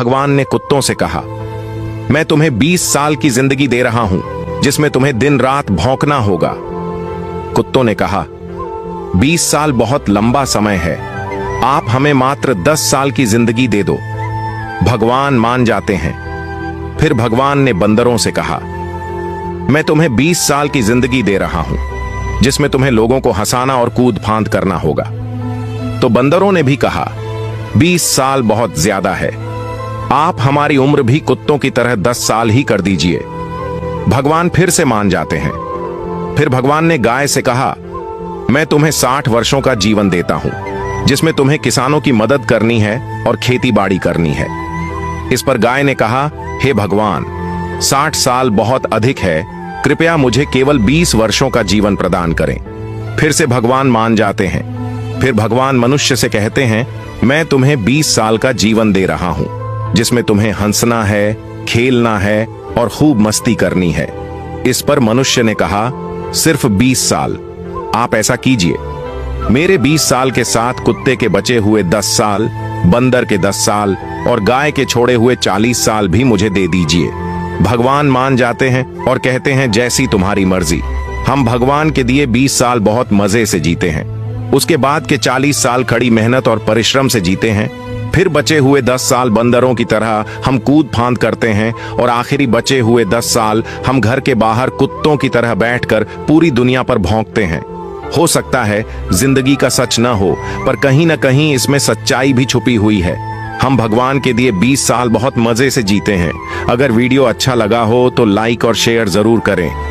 भगवान ने कुत्तों से कहा, मैं तुम्हें 20 साल की जिंदगी दे रहा हूं, जिसमें तुम्हें दिन रात भौंकना होगा। कुत्तों ने कहा, 20 साल बहुत लंबा समय है, आप हमें मात्र 10 साल की जिंदगी दे दो। भगवान मान जाते हैं। फिर भगवान ने बंदरों से कहा, मैं तुम्हें 20 साल की जिंदगी दे रहा हूं, जिसमें तुम्हें लोगों को हंसाना और कूद फांद करना होगा। तो बंदरों ने भी कहा, 20 साल बहुत ज्यादा है, आप हमारी उम्र भी कुत्तों की तरह 10 साल ही कर दीजिए। भगवान फिर से मान जाते हैं। फिर भगवान ने गाय से कहा, मैं तुम्हें 60 वर्षों का जीवन देता हूं, जिसमें तुम्हें किसानों की मदद करनी है और खेती बाड़ी करनी है। इस पर गाय ने कहा, हे भगवान, 60 साल बहुत अधिक है, कृपया मुझे केवल 20 वर्षों का जीवन प्रदान करें। फिर से भगवान मान जाते हैं। फिर भगवान मनुष्य से कहते हैं, मैं तुम्हें 20 साल का जीवन दे रहा हूं, जिसमें तुम्हें हंसना है, खेलना है और खूब मस्ती करनी है। इस पर मनुष्य ने कहा, सिर्फ 20 साल, आप ऐसा कीजिए, मेरे 20 साल के साथ कुत्ते के बचे हुए 10 साल, बंदर के 10 साल और गाय के छोड़े हुए 40 साल भी मुझे दे दीजिए। भगवान मान जाते हैं और कहते हैं, जैसी तुम्हारी मर्जी। हम भगवान के दिए 20 साल बहुत मजे से जीते हैं। उसके बाद के 40 साल कड़ी मेहनत और परिश्रम से जीते हैं। फिर बचे हुए 10 साल बंदरों की तरह हम कूद फांद करते हैं और आखिरी बचे हुए 10 साल हम घर के बाहर कुत्तों की तरह बैठकर पूरी दुनिया पर भौंकते हैं। हो सकता है जिंदगी का सच न हो, पर कहीं न कहीं इसमें सच्चाई भी छुपी हुई है। हम भगवान के दिए 20 साल बहुत मजे से जीते हैं। अगर वीडियो अच्छा लगा हो तो लाइक और शेयर जरूर करें।